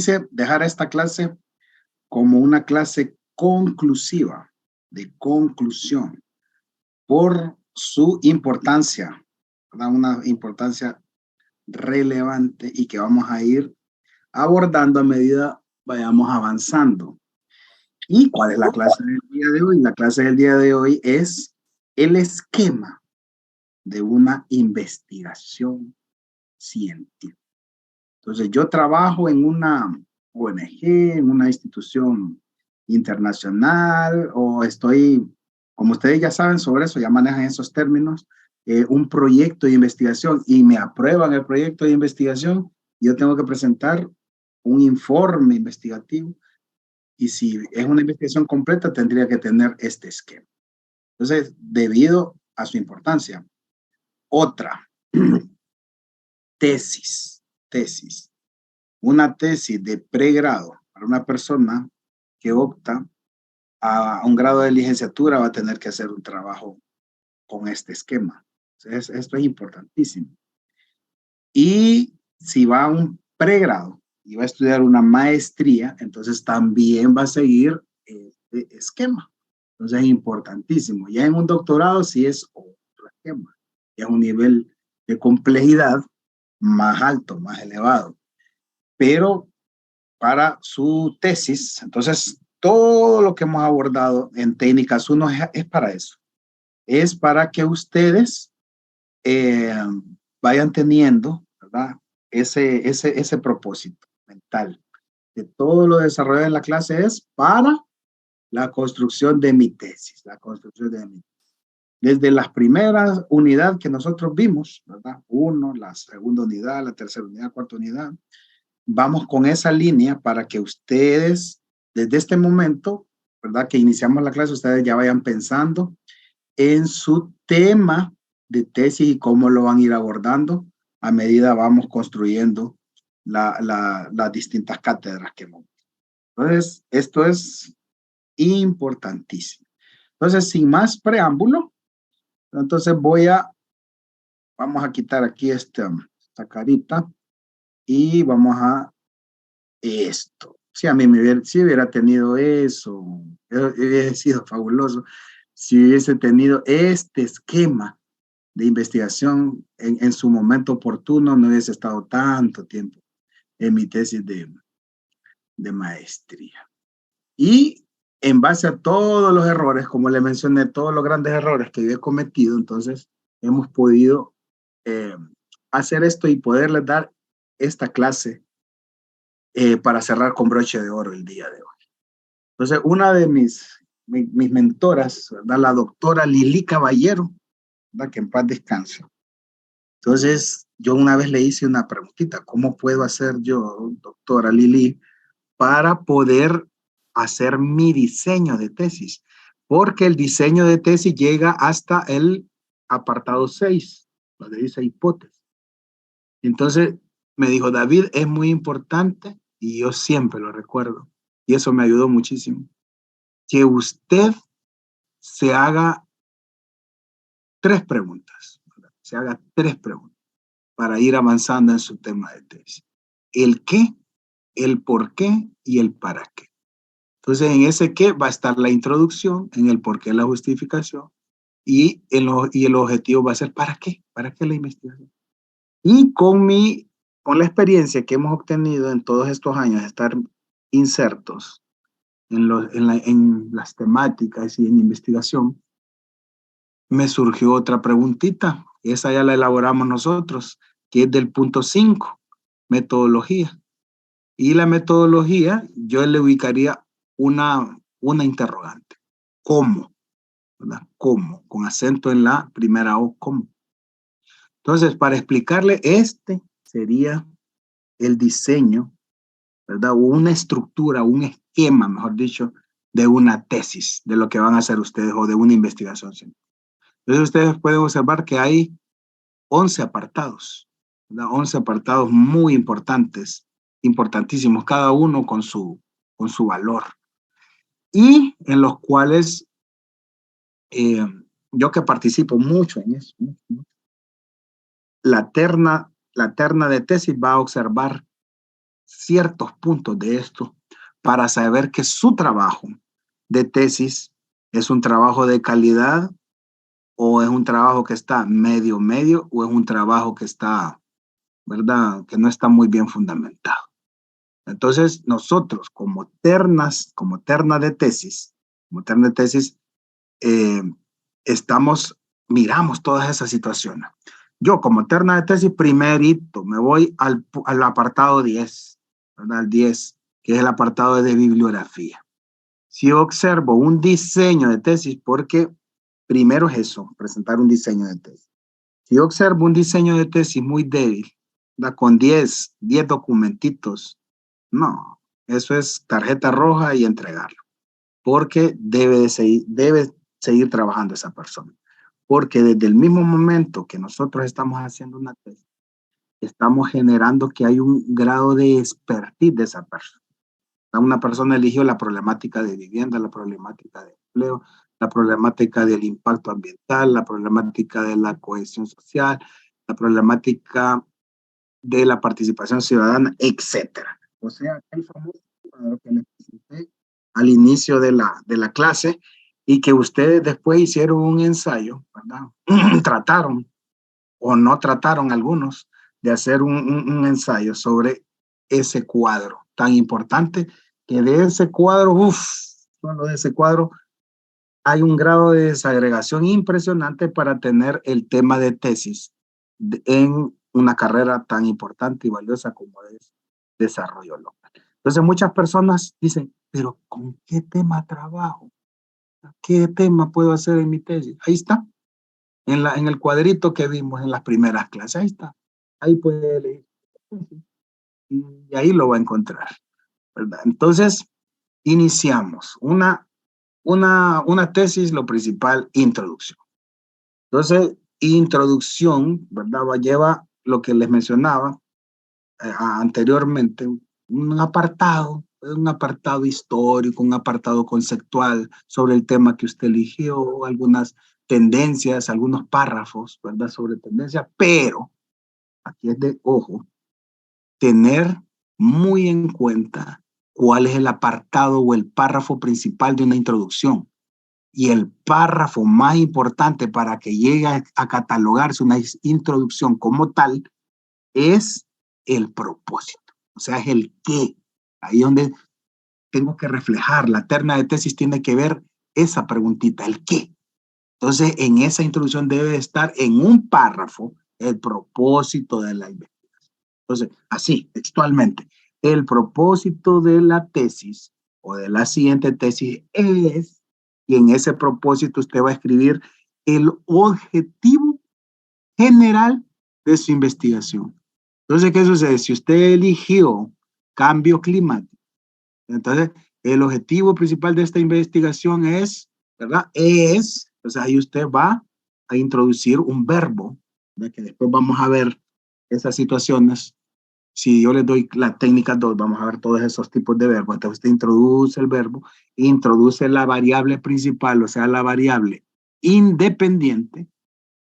quise dejar esta clase como una clase conclusiva, de conclusión, por su importancia, ¿verdad? Una importancia relevante y que vamos a ir abordando a medida vayamos avanzando. ¿Y cuál es la clase del día de hoy? La clase del día de hoy es el esquema de una investigación científica. Entonces, yo trabajo en una ONG, en una institución internacional, o estoy, como ustedes ya saben sobre eso, ya manejan esos términos, un proyecto de investigación y me aprueban el proyecto de investigación, yo tengo que presentar un informe investigativo y si es una investigación completa tendría que tener este esquema. Entonces, debido a su importancia. Otra, tesis. Una tesis de pregrado para una persona que opta a un grado de licenciatura va a tener que hacer un trabajo con este esquema. Entonces, esto es importantísimo. Y si va a un pregrado y va a estudiar una maestría, entonces también va a seguir este esquema. Entonces es importantísimo. Ya en un doctorado sí es otro esquema. Ya es un nivel de complejidad más alto, más elevado. Pero para su tesis, entonces todo lo que hemos abordado en técnicas 1 es para eso. Es para que ustedes vayan teniendo, ¿verdad? Ese propósito mental. De todo lo desarrollado en la clase es para la construcción de mi tesis, la construcción de mi tesis. Desde las primeras unidades que nosotros vimos, ¿verdad? 1, la segunda unidad, la tercera unidad, cuarta unidad, vamos con esa línea para que ustedes, desde este momento, ¿verdad? Que iniciamos la clase, ustedes ya vayan pensando en su tema de tesis y cómo lo van a ir abordando a medida vamos construyendo las distintas cátedras que hemos. Entonces, esto es importantísimo. Entonces, sin más preámbulo, entonces vamos a quitar aquí esta carita y vamos a esto. Si a mí si hubiera tenido eso, hubiera sido fabuloso. Si hubiese tenido este esquema de investigación en su momento oportuno, no hubiese estado tanto tiempo en mi tesis de maestría. Y en base a todos los errores, como le mencioné, todos los grandes errores que yo he cometido, entonces hemos podido hacer esto y poderles dar esta clase para cerrar con broche de oro el día de hoy. Entonces, una de mis mentoras, ¿verdad? La doctora Lili Caballero, ¿verdad? Que en paz descanse. Entonces, yo una vez le hice una preguntita, ¿cómo puedo hacer yo, doctora Lili, para poder hacer mi diseño de tesis? Porque el diseño de tesis llega hasta el apartado 6, donde dice hipótesis. Entonces, me dijo, David, es muy importante, y yo siempre lo recuerdo, y eso me ayudó muchísimo, que usted se haga 3 preguntas, ¿verdad? Se haga 3 preguntas para ir avanzando en su tema de tesis. El qué, el por qué y el para qué. Entonces, en ese qué va a estar la introducción, en el por qué la justificación y el objetivo va a ser ¿para qué? ¿Para qué la investigación? Y con la experiencia que hemos obtenido en todos estos años de estar insertos en las temáticas y en investigación, me surgió otra preguntita. Esa ya la elaboramos nosotros, que es del punto 5, metodología. Y la metodología, yo le ubicaría una interrogante. ¿Cómo? ¿Verdad? ¿Cómo? Con acento en la primera O, ¿cómo? Entonces, para explicarle, este sería el diseño, ¿verdad? O una estructura, un esquema, mejor dicho, de una tesis, de lo que van a hacer ustedes o de una investigación científica. Entonces, ustedes pueden observar que hay 11 apartados, ¿verdad? 11 apartados muy importantes, importantísimos, cada uno con su valor. Y en los cuales yo que participo mucho en eso, la terna de tesis va a observar ciertos puntos de esto para saber que su trabajo de tesis es un trabajo de calidad o es un trabajo que está medio o es un trabajo que está, ¿verdad? Que no está muy bien fundamentado. Entonces, nosotros como terna de tesis, eh, miramos todas esas situaciones. Yo como terna de tesis, primerito, me voy al apartado 10, ¿verdad? Al 10, que es el apartado de bibliografía. Si yo observo un diseño de tesis, porque primero es eso, presentar un diseño de tesis. Si yo observo un diseño de tesis muy débil, ¿verdad? Con 10 documentitos, no, eso es tarjeta roja y entregarlo, porque debe seguir trabajando esa persona. Porque desde el mismo momento que nosotros estamos haciendo una tesis, estamos generando que hay un grado de expertise de esa persona. Una persona eligió la problemática de vivienda, la problemática de empleo, la problemática del impacto ambiental, la problemática de la cohesión social, la problemática de la participación ciudadana, etcétera. O sea, el famoso cuadro que les presenté al inicio de la clase y que ustedes después hicieron un ensayo, ¿verdad? Trataron o no trataron algunos de hacer un ensayo sobre ese cuadro tan importante, que de ese cuadro, solo de ese cuadro hay un grado de desagregación impresionante para tener el tema de tesis en una carrera tan importante y valiosa como es desarrollo local. Entonces muchas personas dicen, pero ¿con qué tema trabajo? ¿Qué tema puedo hacer en mi tesis? Ahí está, en el cuadrito que vimos en las primeras clases, ahí está. Ahí puede leer y ahí lo va a encontrar, ¿verdad? Entonces, iniciamos una tesis, lo principal, introducción. Entonces, introducción, ¿verdad? Lleva lo que les mencionaba anteriormente, un apartado histórico, un apartado conceptual sobre el tema que usted eligió, algunas tendencias, algunos párrafos, ¿verdad? Sobre tendencias, pero aquí es de ojo, tener muy en cuenta cuál es el apartado o el párrafo principal de una introducción. Y el párrafo más importante para que llegue a catalogarse una introducción como tal es el propósito, o sea, es el qué. Ahí donde tengo que reflejar, la terna de tesis tiene que ver esa preguntita, el qué. Entonces, en esa introducción debe estar en un párrafo el propósito de la investigación. Entonces, así, textualmente, el propósito de la tesis o de la siguiente tesis es, y en ese propósito usted va a escribir el objetivo general de su investigación. Entonces, ¿qué sucede? Si usted eligió cambio climático, entonces el objetivo principal de esta investigación es, ¿verdad? O sea, ahí usted va a introducir un verbo, ¿verdad? Que después vamos a ver esas situaciones. Si yo les doy la técnica 2, vamos a ver todos esos tipos de verbos. Entonces usted introduce el verbo, introduce la variable principal, o sea, la variable independiente,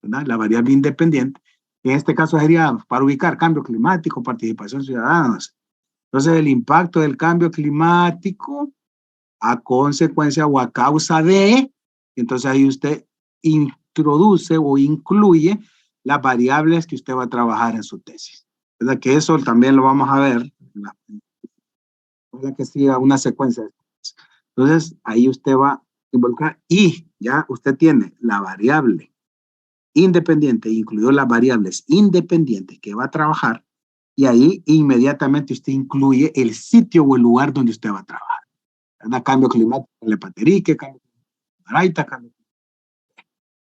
¿verdad? La variable independiente, en este caso sería para ubicar cambio climático, participación ciudadana. Entonces, el impacto del cambio climático a consecuencia o a causa de, entonces ahí usted introduce o incluye las variables que usted va a trabajar en su tesis. ¿Verdad? Que eso también lo vamos a ver, que siga una secuencia. Entonces, ahí usted va a involucrar y ya usted tiene la variable independiente, incluido las variables independientes que va a trabajar, y ahí inmediatamente usted incluye el sitio o el lugar donde usted va a trabajar. ¿Verdad? Cambio climático en Lepaterique, cambio climático en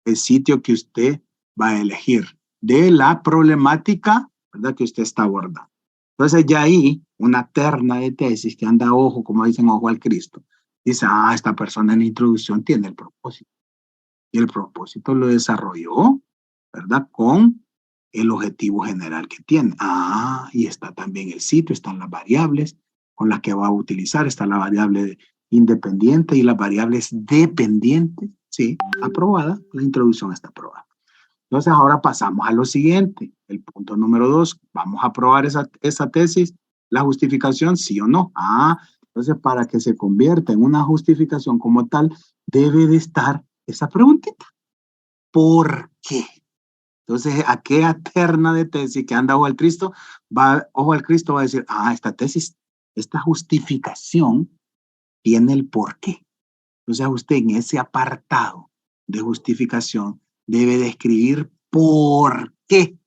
el sitio que usted va a elegir de la problemática, ¿verdad? Que usted está abordando. Entonces ya ahí una terna de tesis que anda ojo, como dicen, ojo al Cristo, dice, esta persona en la introducción tiene el propósito. Y el propósito lo desarrolló, ¿verdad? Con el objetivo general que tiene. Y está también el sitio, están las variables con las que va a utilizar, está la variable independiente y las variables dependientes. Sí, aprobada, la introducción está aprobada. Entonces ahora pasamos a lo siguiente, el punto número 2, vamos a aprobar esa tesis, la justificación, sí o no. Entonces para que se convierta en una justificación como tal, debe de estar esa preguntita. ¿Por qué? Entonces, aquella terna de tesis que anda ojo al Cristo va a decir, esta tesis, esta justificación tiene el por qué. Entonces, usted en ese apartado de justificación debe de escribir por qué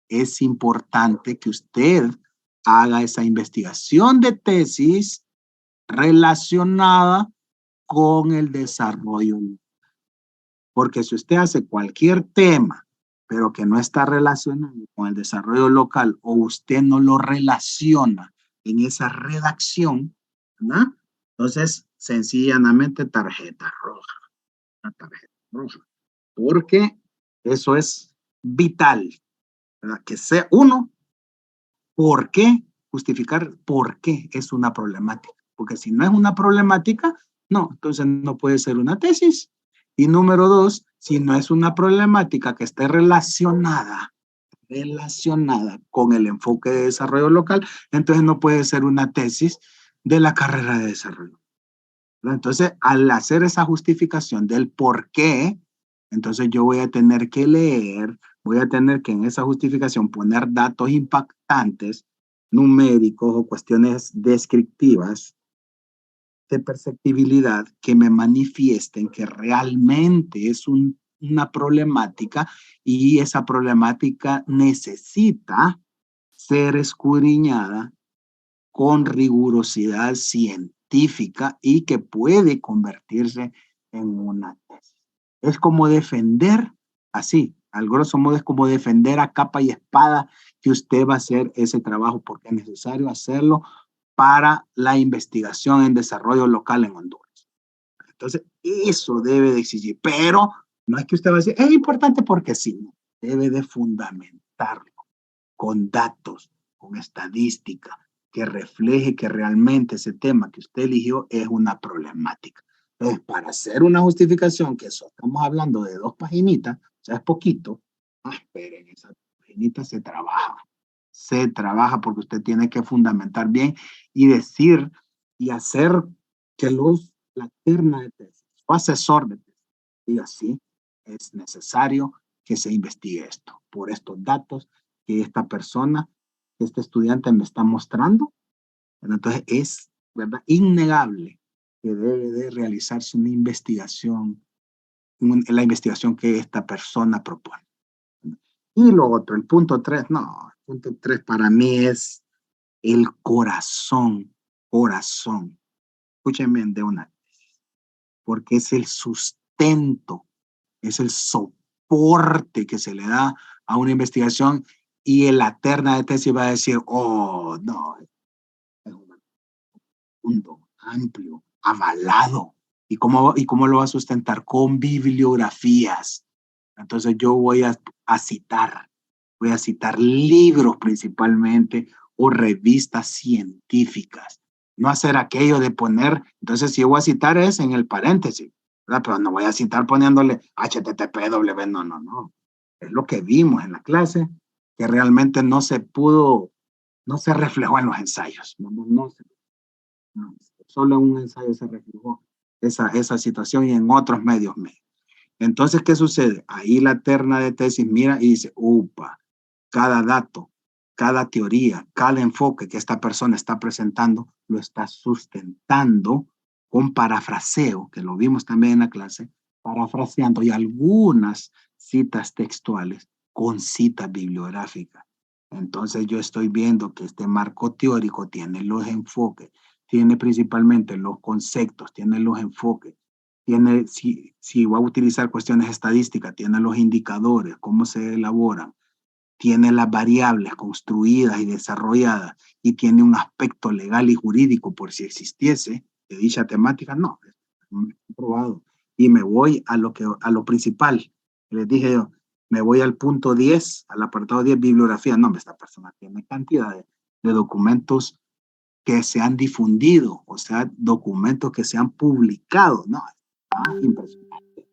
es importante que usted haga esa investigación de tesis relacionada con el desarrollo. Porque si usted hace cualquier tema, pero que no está relacionado con el desarrollo local o usted no lo relaciona en esa redacción, ¿no? Entonces, sencillamente tarjeta roja. Una tarjeta roja. Porque eso es vital, ¿verdad? Que sea uno, ¿por qué? Justificar por qué es una problemática. Porque si no es una problemática, no, entonces no puede ser una tesis. Y número dos, si no es una problemática que esté relacionada con el enfoque de desarrollo local, entonces no puede ser una tesis de la carrera de desarrollo. Entonces, al hacer esa justificación del por qué, entonces yo voy a tener que leer, voy a tener que en esa justificación poner datos impactantes, numéricos o cuestiones descriptivas de perceptibilidad que me manifiesten que realmente es una problemática y esa problemática necesita ser escudriñada con rigurosidad científica y que puede convertirse en una tesis. Es como defender, así, al grosso modo es como defender a capa y espada que usted va a hacer ese trabajo porque es necesario hacerlo para la investigación en desarrollo local en Honduras. Entonces, eso debe de exigir, pero no es que usted va a decir, es importante porque sí, no, debe de fundamentarlo con datos, con estadística, que refleje que realmente ese tema que usted eligió es una problemática. Entonces, para hacer una justificación, que eso estamos hablando de 2 paginitas, o sea, es poquito, esperen, esa paginita se trabaja porque usted tiene que fundamentar bien y decir y hacer que la terna de tesis o asesor de tesis diga sí, es necesario que se investigue esto por estos datos que esta persona, que este estudiante me está mostrando. Entonces es, ¿verdad?, innegable que debe de realizarse una investigación, la investigación que esta persona propone. Y lo otro, el punto 3, no, el punto 3 para mí es el corazón. Escúchenme de una, porque es el sustento, es el soporte que se le da a una investigación y el terna de tesis va a decir, no, es un mundo amplio, avalado. ¿Y cómo lo va a sustentar? Con bibliografías. Entonces yo voy a citar libros principalmente o revistas científicas. No hacer aquello de poner, entonces si yo voy a citar es en el paréntesis, ¿verdad? Pero no voy a citar poniéndole HTTP, no. Es lo que vimos en la clase, que realmente no se reflejó en los ensayos. No, solo en un ensayo se reflejó esa situación y en otros medios. Entonces, ¿qué sucede? Ahí la terna de tesis mira y dice, cada dato, cada teoría, cada enfoque que esta persona está presentando, lo está sustentando con parafraseo, que lo vimos también en la clase, parafraseando y algunas citas textuales con citas bibliográficas. Entonces yo estoy viendo que este marco teórico tiene los enfoques, tiene principalmente los conceptos, tiene los enfoques, tiene, si va a utilizar cuestiones estadísticas, tiene los indicadores, cómo se elaboran, tiene las variables construidas y desarrolladas y tiene un aspecto legal y jurídico por si existiese de dicha temática, no, probado. Y me voy a lo principal. Les dije yo, me voy al punto 10, al apartado 10, bibliografía. No, esta persona tiene cantidad de documentos que se han difundido, o sea, documentos que se han publicado. No, impresionante,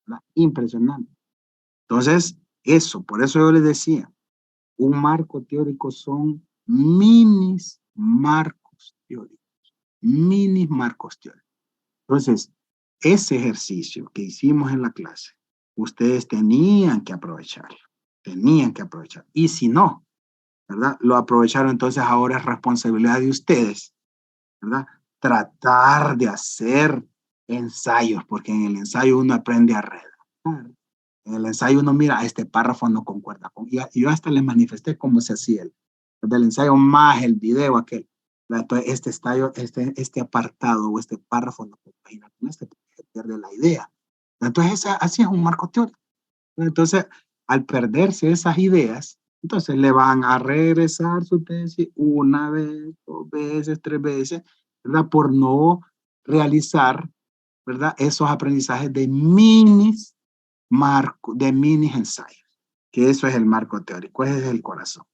¿verdad? Impresionante. Entonces, por eso yo les decía, un marco teórico son marcos teóricos. Mini marcos teóricos. Entonces, ese ejercicio que hicimos en la clase, ustedes tenían que aprovecharlo. Tenían que aprovechar. Y si no, ¿verdad? Lo aprovecharon, entonces ahora es responsabilidad de ustedes, ¿verdad? Tratar de hacer ensayos, porque en el ensayo uno aprende a redactar. En el ensayo uno mira, este párrafo no concuerda con... Y yo hasta les manifesté cómo se hacía el ensayo más el video aquel. Este ensayo, este apartado o este párrafo no compagina con este, porque pierde la idea. Entonces, así es un marco teórico. Entonces, al perderse esas ideas, entonces le van a regresar su tesis una vez, dos veces, tres veces, ¿verdad? Por no realizar, ¿verdad? Esos aprendizajes de de minis ensayos, que eso es el marco teórico, ese es el corazón.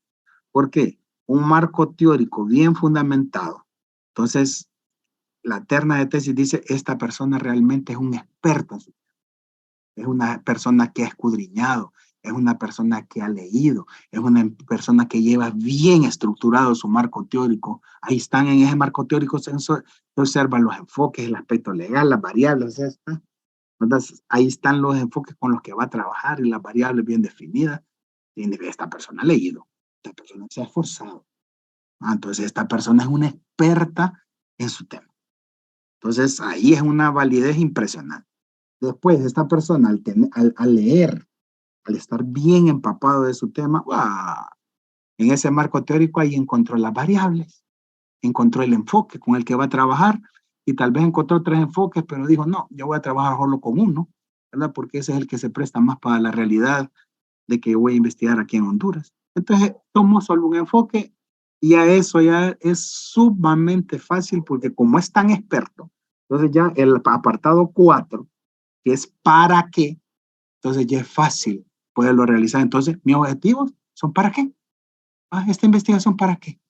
¿Por qué? Un marco teórico bien fundamentado. Entonces, la terna de tesis dice, esta persona realmente es un experto en su tema. Es una persona que ha escudriñado, es una persona que ha leído, es una persona que lleva bien estructurado su marco teórico. Ahí están en ese marco teórico, se observan los enfoques, el aspecto legal, las variables, entonces, ahí están los enfoques con los que va a trabajar y las variables bien definidas. Y esta persona ha leído, esta persona se ha esforzado. Entonces, esta persona es una experta en su tema. Entonces, ahí es una validez impresionante. Después, esta persona, al leer, al estar bien empapado de su tema, ¡wow! En ese marco teórico ahí encontró las variables, encontró el enfoque con el que va a trabajar y tal vez encontró tres enfoques, pero dijo, no, yo voy a trabajar solo con uno, ¿verdad? Porque ese es el que se presta más para la realidad de que voy a investigar aquí en Honduras. Entonces, tomó solo un enfoque y a eso ya es sumamente fácil porque como es tan experto, entonces ya el apartado 4, que es para qué, entonces ya es fácil poderlo realizar. Entonces, mis objetivos son para qué. Esta investigación para qué.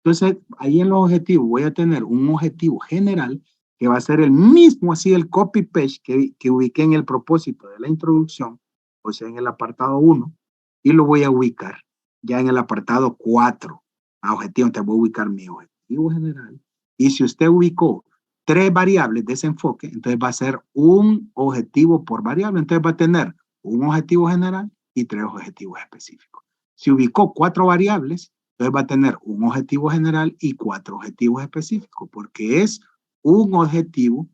Entonces, ahí en los objetivos voy a tener un objetivo general que va a ser el mismo, así el copy-paste que ubiqué en el propósito de la introducción, o sea, en el apartado 1, y lo voy a ubicar ya en el apartado 4, a objetivo. Entonces voy a ubicar mi objetivo general. Y si usted ubicó tres variables de ese enfoque, entonces va a ser un objetivo por variable. Entonces va a tener un objetivo general y tres objetivos específicos. Si ubicó cuatro variables, entonces va a tener un objetivo general y cuatro objetivos específicos, porque es un objetivo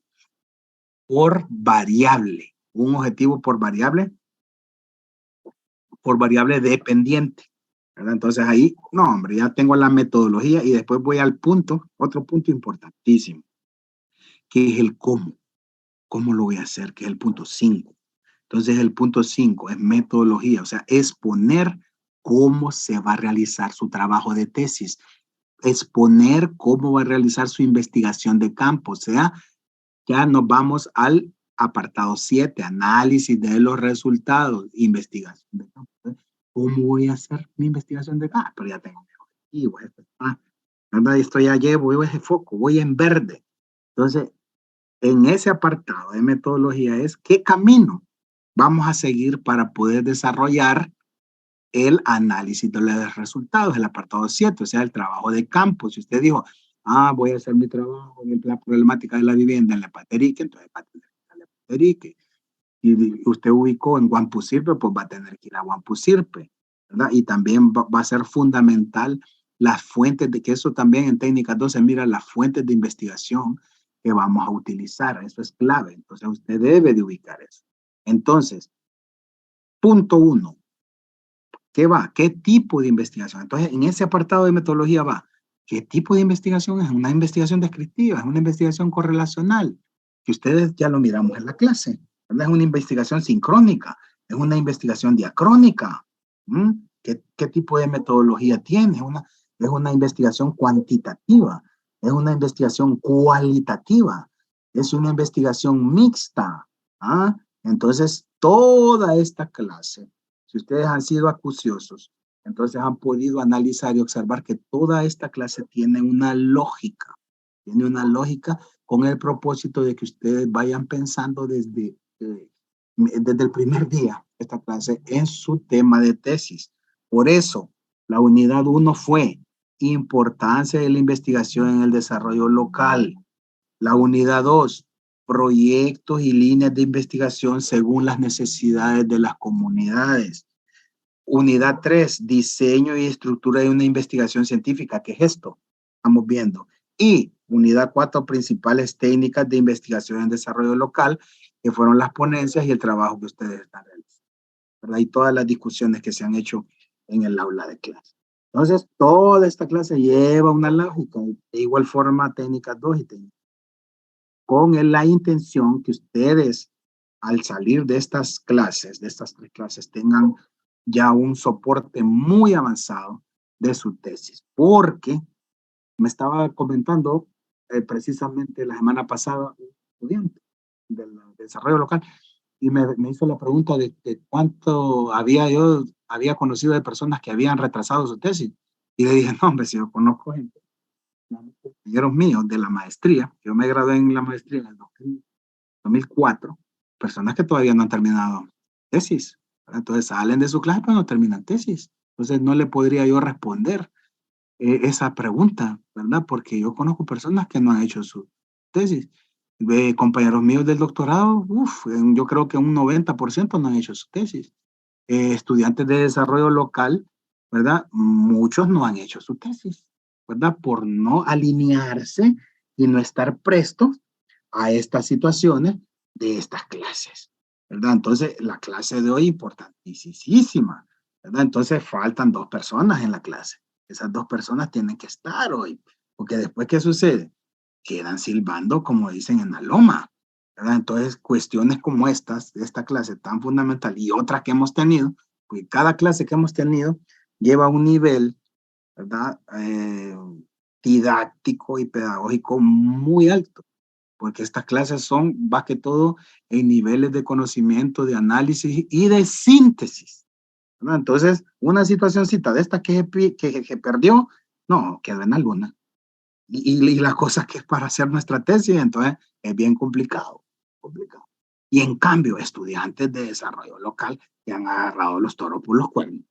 por variable. Un objetivo por variable dependiente, ¿verdad? Entonces ahí, no, hombre, ya tengo la metodología y después voy al punto, otro punto importantísimo, que es el cómo. ¿Cómo lo voy a hacer? Que es el punto 5. Entonces el punto 5 es metodología, o sea, exponer cómo se va a realizar su trabajo de tesis, exponer cómo va a realizar su investigación de campo, o sea, ya nos vamos al apartado 7, análisis de los resultados, investigación de campo. ¿Cómo voy a hacer mi investigación de campo? Pero ya tengo mi objetivo, ¿verdad? Esto ya llevo ese foco, voy en verde. Entonces, en ese apartado de metodología es qué camino vamos a seguir para poder desarrollar el análisis de los resultados, el apartado 7, o sea, el trabajo de campo. Si usted dijo, voy a hacer mi trabajo en la problemática de la vivienda en Lepaterique, entonces va a tener que ir a Lepaterique. Y usted ubicó en Guampusirpe, pues va a tener que ir a Guampusirpe, ¿verdad? Y también va a ser fundamental las fuentes de que eso también en técnica 12 mira las fuentes de investigación que vamos a utilizar. Eso es clave. Entonces usted debe de ubicar eso. Entonces, punto 1. ¿Qué va? ¿Qué tipo de investigación? Entonces, en ese apartado de metodología va. ¿Qué tipo de investigación es? Una investigación descriptiva, es una investigación correlacional, que ustedes ya lo miramos en la clase. ¿Verdad? Es una investigación sincrónica, es una investigación diacrónica. ¿Qué tipo de metodología tiene? Es una investigación cuantitativa, es una investigación cualitativa, es una investigación mixta. Entonces, toda esta clase, si ustedes han sido acuciosos, entonces han podido analizar y observar que toda esta clase tiene una lógica con el propósito de que ustedes vayan pensando desde el primer día de esta clase en su tema de tesis. Por eso, la unidad 1 fue importancia de la investigación en el desarrollo local. La unidad 2, proyectos y líneas de investigación según las necesidades de las comunidades. Unidad 3, diseño y estructura de una investigación científica. ¿Qué es esto? Estamos viendo. Y unidad 4, principales técnicas de investigación en desarrollo local, que fueron las ponencias y el trabajo que ustedes están realizando, ¿verdad? Y todas las discusiones que se han hecho en el aula de clase. Entonces, toda esta clase lleva una lógica, de igual forma técnicas 2 y técnicas, con la intención que ustedes, al salir de estas clases, de estas 3 clases, tengan ya un soporte muy avanzado de su tesis, porque me estaba comentando precisamente la semana pasada un estudiante del desarrollo local y me hizo la pregunta de cuánto había conocido de personas que habían retrasado su tesis. Y le dije, no, hombre, si yo conozco gente, compañeros míos de la maestría, yo me gradué en la maestría en el 2004, personas que todavía no han terminado tesis, ¿verdad? Entonces salen de su clase pero no terminan tesis. Entonces no le podría yo responder esa pregunta, ¿verdad? Porque yo conozco personas que no han hecho su tesis. Compañeros míos del doctorado, yo creo que un 90% no han hecho su tesis. Estudiantes de desarrollo local, ¿verdad? Muchos no han hecho su tesis, ¿verdad? Por no alinearse y no estar prestos a estas situaciones de estas clases, ¿verdad? Entonces, la clase de hoy es importantísima, ¿verdad? Entonces, faltan 2 personas en la clase. Esas 2 personas tienen que estar hoy, porque después, ¿qué sucede? Quedan silbando, como dicen, en la loma, ¿verdad? Entonces, cuestiones como estas, de esta clase tan fundamental y otras que hemos tenido, porque cada clase que hemos tenido lleva un nivel, ¿verdad? Didáctico y pedagógico muy alto, porque estas clases son más que todo en niveles de conocimiento, de análisis y de síntesis, ¿verdad? Entonces, una situacióncita de esta que perdió, no, quedó en la luna. Y las cosas que es para hacer nuestra tesis, entonces es bien complicado, complicado. Y en cambio, estudiantes de desarrollo local que han agarrado los toros por los cuernos,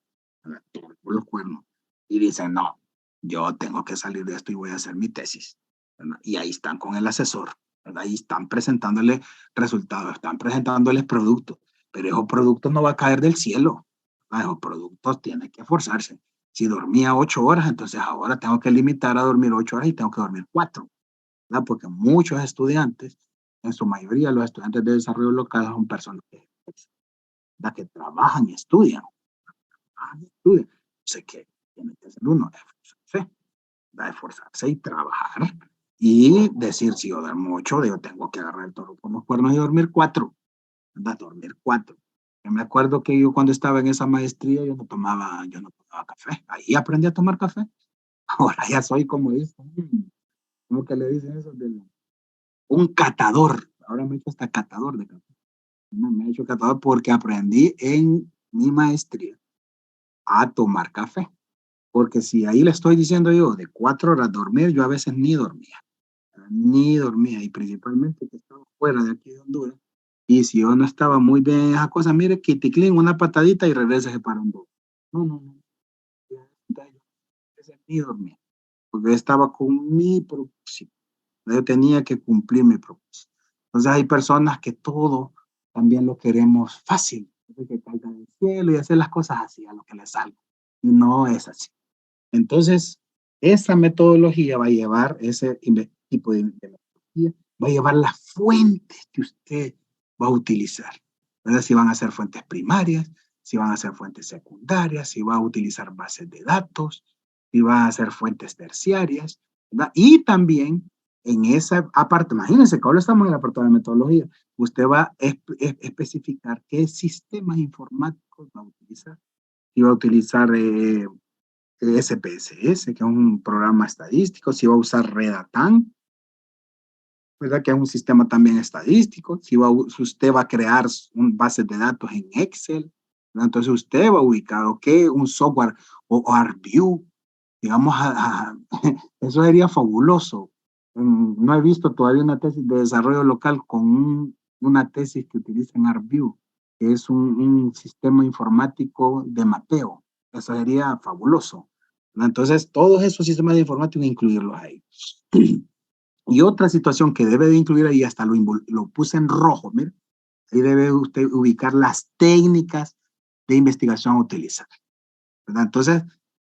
¿verdad? Toros por los cuernos, y dicen, no, yo tengo que salir de esto y voy a hacer mi tesis, ¿verdad? Y ahí están con el asesor, ¿verdad? Ahí están presentándole resultados, están presentándoles productos, pero esos productos no va a caer del cielo, ¿verdad? Esos productos tienen que esforzarse. Si dormía 8 horas, entonces ahora tengo que limitar a dormir 8 horas y tengo que dormir 4, ¿verdad? Porque muchos estudiantes, en su mayoría los estudiantes de desarrollo local son personas que trabajan y estudian. Sé que tiene que ser uno, esforzarse y trabajar y decir, si yo duermo 8, yo tengo que agarrar el toro por los cuernos y dormir 4, ¿verdad? Dormir 4. Yo me acuerdo que yo cuando estaba en esa maestría, yo no tomaba café. Ahí aprendí a tomar café. Ahora ya soy como dicen, ¿cómo que le dicen eso? Un catador. Ahora me he hecho hasta catador de café. No, me he hecho catador porque aprendí en mi maestría a tomar café. Porque si ahí le estoy diciendo yo de 4 horas dormir, yo a veces ni dormía, y principalmente que estaba fuera de aquí de Honduras. Y si yo no estaba muy bien en esa cosa, mire, quiticlín, una patadita y regrese para Honduras. No, no, no. Ni dormía, porque yo estaba con mi propósito. Yo tenía que cumplir mi propósito. Entonces hay personas que todo también lo queremos fácil, que caiga del cielo y hacer las cosas así, a lo que les salga. Y no es así. Entonces, esa metodología va a llevar ese tipo de metodología, va a llevar las fuentes que usted va a utilizar. ¿Verdad? Si van a ser fuentes primarias, si van a ser fuentes secundarias, si va a utilizar bases de datos, si va a ser fuentes terciarias, ¿verdad? Y también en esa aparte, imagínense que ahora estamos en el apartado de metodología, usted va a especificar qué sistemas informáticos va a utilizar. Si va a utilizar SPSS, que es un programa estadístico, si va a usar Redatam, ¿verdad? Que es un sistema también estadístico, si usted va a crear bases de datos en Excel, ¿verdad? Entonces usted va a ubicar, ok, un software o ArcView, digamos, eso sería fabuloso. No he visto todavía una tesis de desarrollo local con una tesis que utiliza en ArcView, que es un sistema informático de mapeo. Eso sería fabuloso. ¿verdad? Entonces, todos esos sistemas de informática, incluirlos ahí. Y otra situación que debe de incluir ahí, hasta lo puse en rojo, mire, ahí debe usted ubicar las técnicas de investigación a utilizar, ¿verdad? Entonces,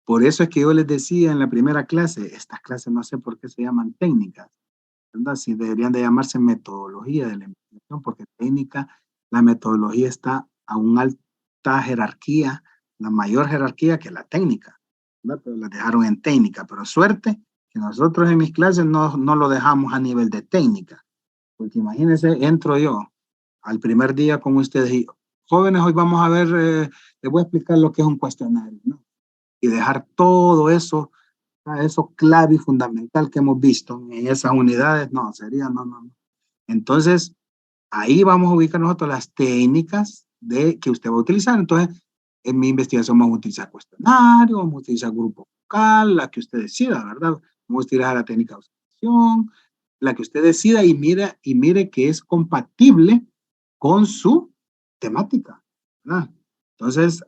por eso es que yo les decía en la primera clase, estas clases no sé por qué se llaman técnicas, ¿verdad? Si deberían de llamarse metodología de la investigación, porque técnica, la metodología está a una alta jerarquía, la mayor jerarquía que la técnica, ¿verdad? Pero la dejaron en técnica, pero suerte que nosotros en mis clases no lo dejamos a nivel de técnica, porque imagínense, entro yo al primer día con ustedes y jóvenes, hoy vamos a ver, les voy a explicar lo que es un cuestionario, ¿no? Y dejar todo eso, eso clave y fundamental que hemos visto en esas unidades, no, sería, no. Entonces, ahí vamos a ubicar nosotros las técnicas que usted va a utilizar. Entonces, en mi investigación vamos a utilizar cuestionario, vamos a utilizar grupo focal, la que usted decida, ¿verdad? Vamos a utilizar la técnica de observación, la que usted decida y mire que es compatible con su temática, ¿verdad? Entonces,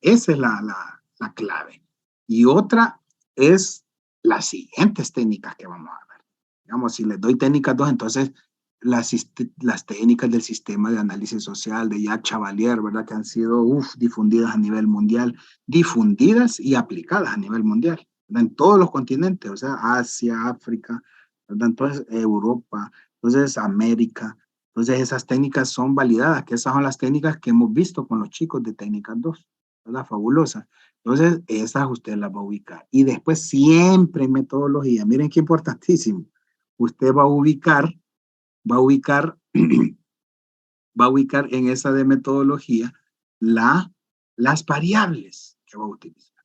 esa es la clave. Y otra es las siguientes técnicas que vamos a ver. Digamos, si les doy técnicas 2, entonces las técnicas del sistema de análisis social de Jacques Chevalier, ¿verdad? Que han sido difundidas a nivel mundial, difundidas y aplicadas a nivel mundial, ¿verdad? En todos los continentes, o sea, Asia, África, ¿verdad? Entonces, Europa, entonces América. Entonces, esas técnicas son validadas, que esas son las técnicas que hemos visto con los chicos de técnicas 2, ¿verdad? Fabulosas. Entonces, esas usted las va a ubicar. Y después, siempre en metodología, miren qué importantísimo, usted va a ubicar, va a ubicar en esa de metodología las variables que va a utilizar.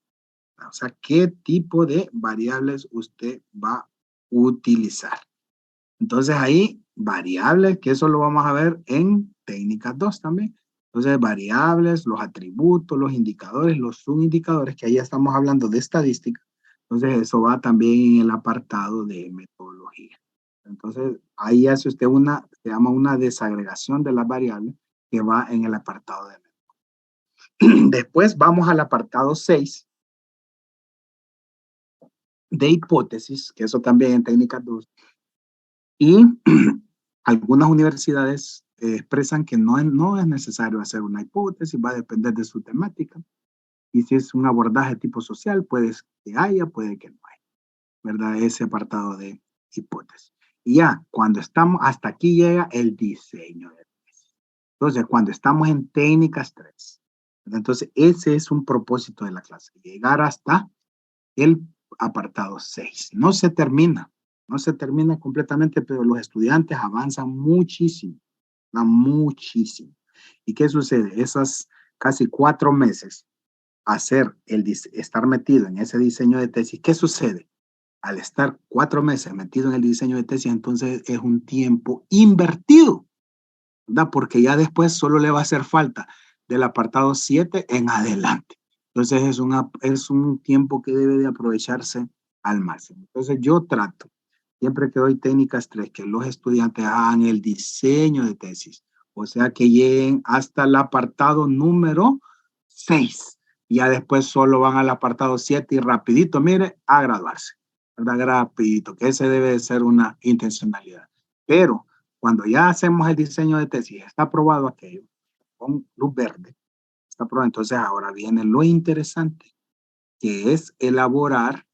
O sea, qué tipo de variables usted va a utilizar. Entonces ahí, variables, que eso lo vamos a ver en técnicas 2 también. Entonces, variables, los atributos, los indicadores, los subindicadores, que ahí ya estamos hablando de estadística. Entonces, eso va también en el apartado de metodología. Entonces, ahí hace usted se llama una desagregación de las variables que va en el apartado de metodología. Después vamos al apartado 6 de hipótesis, que eso también en técnicas 2. Y algunas universidades expresan que no es necesario hacer una hipótesis, va a depender de su temática. Y si es un abordaje tipo social, puede que haya, puede que no haya, ¿verdad? Ese apartado de hipótesis. Y ya, cuando estamos, hasta aquí llega el diseño de tesis. Entonces, cuando estamos en técnicas 3, ¿verdad? Entonces, ese es un propósito de la clase, llegar hasta el apartado 6. No se termina completamente, pero los estudiantes avanzan muchísimo, muchísimo. ¿Y qué sucede? Esas casi 4 meses, estar metido en ese diseño de tesis, ¿qué sucede? Al estar 4 meses metido en el diseño de tesis, entonces es un tiempo invertido, ¿verdad? Porque ya después solo le va a hacer falta del apartado 7 en adelante. Entonces es un tiempo que debe de aprovecharse al máximo. Entonces yo trato, siempre que doy técnicas 3, que los estudiantes hagan el diseño de tesis, o sea que lleguen hasta el apartado número 6. Ya después solo van al apartado 7 y rapidito, mire, a graduarse, ¿verdad? Rapidito, que ese debe de ser una intencionalidad. Pero cuando ya hacemos el diseño de tesis, está aprobado aquello, con luz verde, está aprobado, entonces ahora viene lo interesante, que es elaborar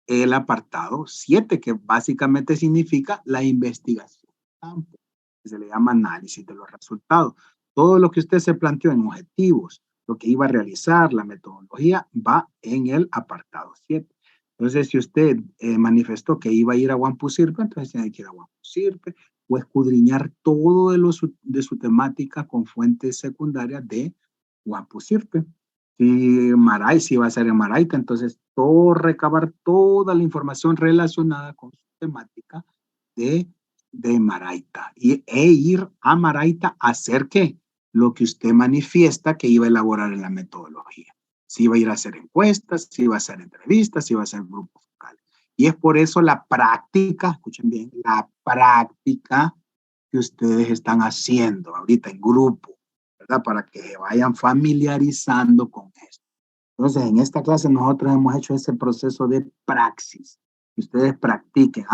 el apartado 7, que básicamente significa la investigación de campo, que se le llama análisis de los resultados. Todo lo que usted se planteó en objetivos, lo que iba a realizar, la metodología, va en el apartado 7. Entonces, si usted manifestó que iba a ir a Wampusirpe, entonces tiene que ir a Wampusirpe o escudriñar todo de su temática con fuentes secundarias de Wampusirpe. Si va a ser en Maraita, entonces recabar toda la información relacionada con su temática de Maraita e ir a Maraita a hacer ¿qué? Lo que usted manifiesta que iba a elaborar en la metodología. Si iba a ir a hacer encuestas, si iba a hacer entrevistas, si iba a hacer grupos focales. Y es por eso la práctica, escuchen bien, la práctica que ustedes están haciendo ahorita en grupo, ¿verdad? Para que se vayan familiarizando con esto. Entonces, en esta clase nosotros hemos hecho ese proceso de praxis. Que ustedes practiquen.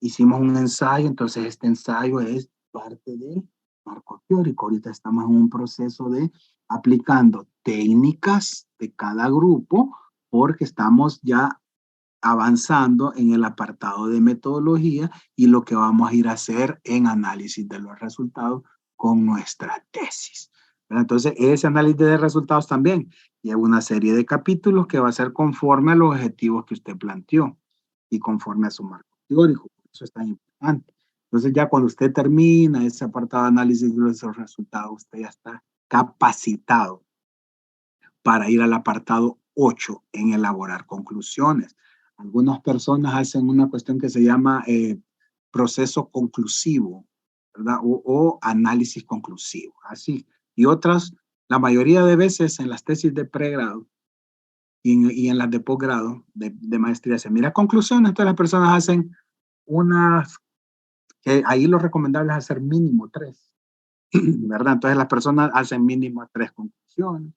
Hicimos un ensayo, entonces este ensayo es parte del marco teórico. Ahorita estamos en un proceso de aplicando técnicas de cada grupo porque estamos ya avanzando en el apartado de metodología y lo que vamos a ir a hacer en análisis de los resultados con nuestra tesis. Entonces, ese análisis de resultados también lleva una serie de capítulos que va a ser conforme a los objetivos que usted planteó y conforme a su marco teórico. Eso es tan importante. Entonces, ya cuando usted termina ese apartado de análisis de los resultados, usted ya está capacitado para ir al apartado 8 en elaborar conclusiones. Algunas personas hacen una cuestión que se llama proceso conclusivo, ¿verdad? O análisis conclusivo, así. Y otras, la mayoría de veces en las tesis de pregrado y en las de posgrado, de maestría, se mira conclusiones, entonces las personas hacen unas, que ahí lo recomendable es hacer mínimo 3, ¿verdad? Entonces las personas hacen mínimo 3 conclusiones,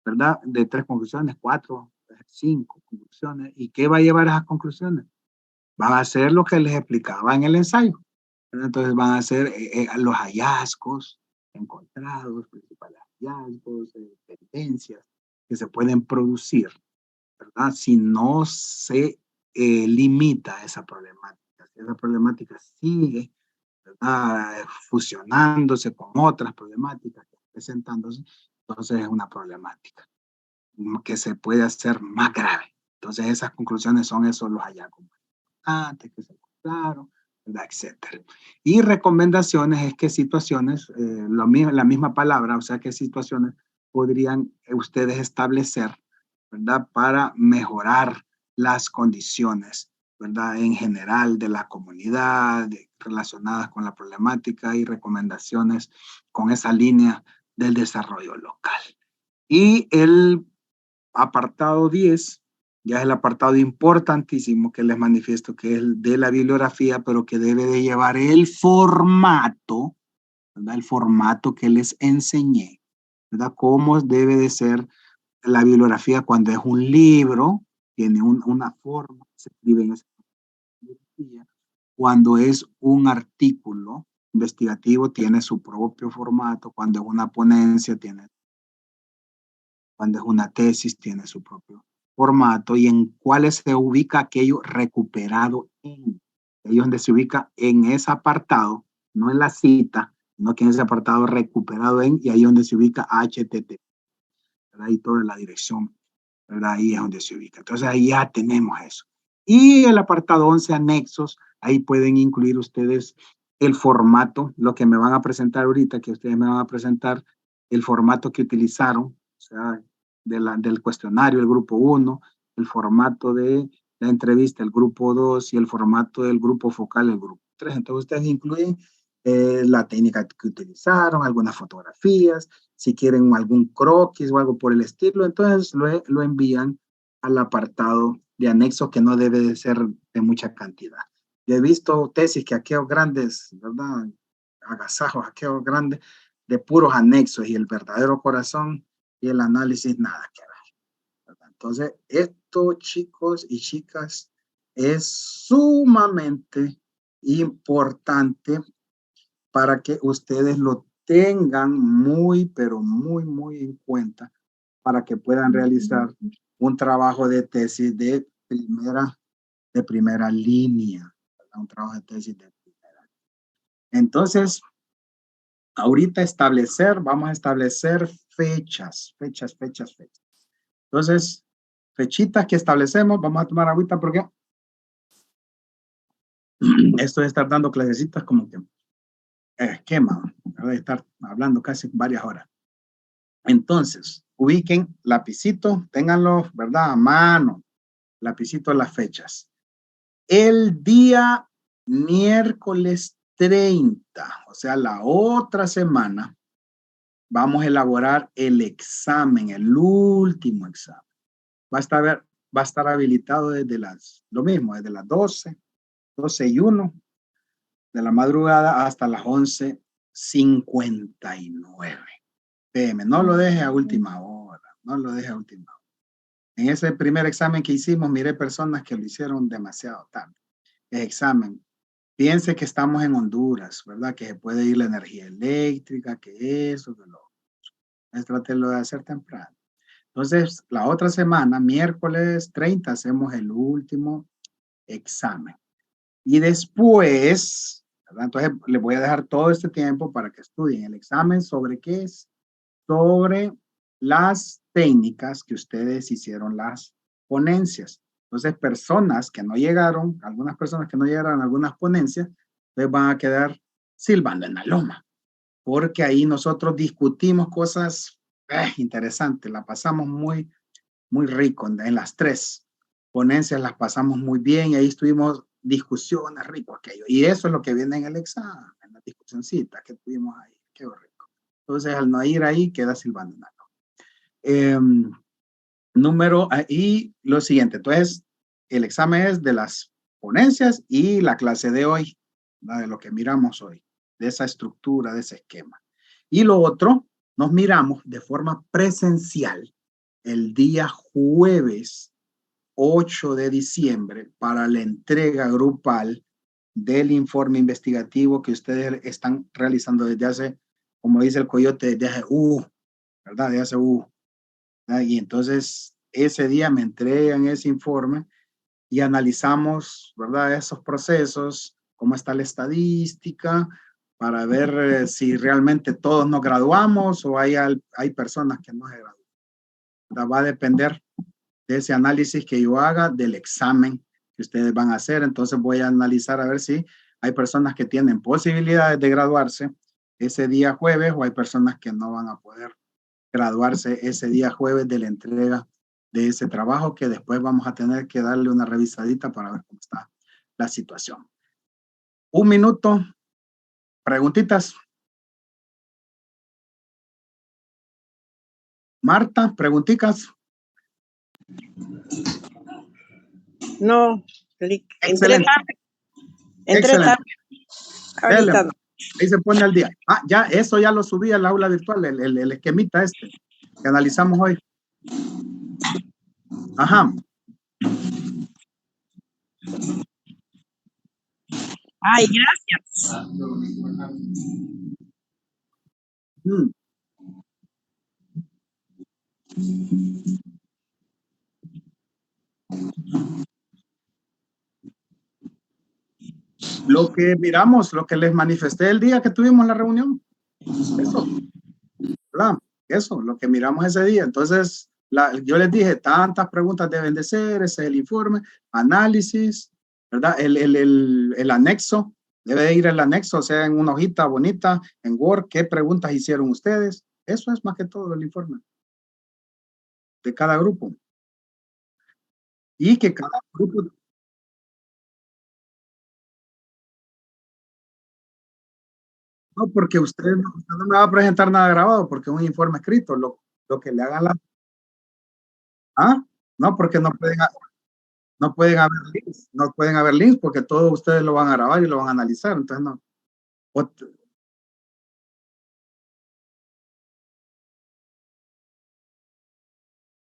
¿verdad? De 3 conclusiones, 4, 5 conclusiones. ¿Y qué va a llevar a esas conclusiones? Van a hacer lo que les explicaba en el ensayo. Entonces van a ser los hallazgos encontrados, principales hallazgos, tendencias que se pueden producir, ¿verdad? Si no se limita esa problemática, si esa problemática sigue, ¿verdad? Fusionándose con otras problemáticas, presentándose, entonces es una problemática que se puede hacer más grave. Entonces esas conclusiones son esos los hallazgos antes que se encontraron, ¿verdad? Etcétera. Y recomendaciones es que situaciones, la misma palabra, o sea, que situaciones podrían ustedes establecer, ¿verdad? Para mejorar las condiciones, ¿verdad? En general de la comunidad, relacionadas con la problemática y recomendaciones con esa línea del desarrollo local. Y el apartado 10 ya es el apartado importantísimo que les manifiesto, que es el de la bibliografía, pero que debe de llevar el formato, ¿verdad? El formato que les enseñé, ¿verdad? Cómo debe de ser la bibliografía cuando es un libro, tiene una forma, se escribe en esa bibliografía. Cuando es un artículo investigativo, tiene su propio formato. Cuando es una ponencia, cuando es una tesis, tiene su propio formato y en cuáles se ubica aquello recuperado en. Ahí donde se ubica en ese apartado, no en la cita, sino que en ese apartado recuperado en, y ahí donde se ubica HTTP, ¿verdad? Ahí toda la dirección, ¿verdad? Ahí es donde se ubica. Entonces ahí ya tenemos eso. Y el apartado 11, anexos, ahí pueden incluir ustedes el formato, lo que me van a presentar ahorita, que ustedes me van a presentar, el formato que utilizaron, o sea, del cuestionario, el grupo 1, el formato de la entrevista, el grupo 2 y el formato del grupo focal, el grupo 3. Entonces ustedes incluyen la técnica que utilizaron, algunas fotografías, si quieren algún croquis o algo por el estilo, entonces lo envían al apartado de anexo que no debe de ser de mucha cantidad. Yo he visto tesis que aquellos grandes, ¿verdad? Agasajos, aquellos grandes de puros anexos y el verdadero corazón y el análisis nada que ver, ¿verdad? Entonces, esto, chicos y chicas, es sumamente importante para que ustedes lo tengan muy, pero muy, muy en cuenta para que puedan realizar un trabajo de tesis de primera línea, ¿verdad? Un trabajo de tesis de primera. Entonces, ahorita vamos a establecer fechas. Entonces, fechitas que establecemos, vamos a tomar agüita porque esto de estar dando clasecitas como que esquema, de estar hablando casi varias horas. Entonces, ubiquen lapicito, ténganlo, ¿verdad? A mano, lapicito las fechas. El día miércoles 30, o sea, la otra semana, vamos a elaborar el examen, el último examen. Va a estar habilitado desde lo mismo, desde las 12:01 de la madrugada hasta las 11:59 PM. No lo deje a última hora, no lo deje a última hora. En ese primer examen que hicimos, miré personas que lo hicieron demasiado tarde. El examen. Piense que estamos en Honduras, ¿verdad? Que se puede ir la energía eléctrica, que eso, que lo otro. Trátelo de hacer temprano. Entonces, la otra semana, miércoles 30, hacemos el último examen. Y después, ¿verdad? Entonces, les voy a dejar todo este tiempo para que estudien el examen. ¿Sobre qué es? Sobre las técnicas que ustedes hicieron las ponencias. Entonces, personas que no llegaron, algunas personas que no llegaron a algunas ponencias, pues van a quedar silbando en la loma, porque ahí nosotros discutimos cosas interesantes, la pasamos muy, muy rico en las tres ponencias, las pasamos muy bien y ahí estuvimos discusiones rico aquello. Y eso es lo que viene en el examen, en la discusioncita que tuvimos ahí. Qué rico. Entonces, al no ir ahí, queda silbando en la loma. Y lo siguiente, entonces, el examen es de las ponencias y la clase de hoy, ¿no? De lo que miramos hoy, de esa estructura, de ese esquema. Y lo otro, nos miramos de forma presencial el día jueves 8 de diciembre para la entrega grupal del informe investigativo que ustedes están realizando desde hace, como dice el coyote, desde hace, ¿verdad? Desde hace, y entonces ese día me entregan ese informe y analizamos, ¿verdad? Esos procesos, cómo está la estadística, para ver si realmente todos nos graduamos o hay personas que no se gradúan. Va a depender de ese análisis que yo haga del examen que ustedes van a hacer. Entonces voy a analizar a ver si hay personas que tienen posibilidades de graduarse ese día jueves o hay personas que no van a poder graduarse ese día jueves de la entrega de ese trabajo, que después vamos a tener que darle una revisadita para ver cómo está la situación. Un minuto, preguntitas. Marta, preguntitas. No, Excelente. Entre tarde. Ahorita no. Ahí se pone al día. Ya, eso ya lo subí al aula virtual, el esquemita este que analizamos hoy. Ajá. Ay, gracias. Lo que miramos, lo que les manifesté el día que tuvimos la reunión. Eso, ¿verdad? Eso, lo que miramos ese día. Entonces, yo les dije, tantas preguntas deben de ser, ese es el informe, análisis, ¿verdad? El anexo, debe de ir el anexo, o sea, en una hojita bonita, en Word, ¿qué preguntas hicieron ustedes? Eso es más que todo el informe de cada grupo. Y que cada grupo... No, porque usted no me va a presentar nada grabado, porque es un informe escrito, lo que le hagan la... No, porque no pueden haber links porque todos ustedes lo van a grabar y lo van a analizar, entonces no.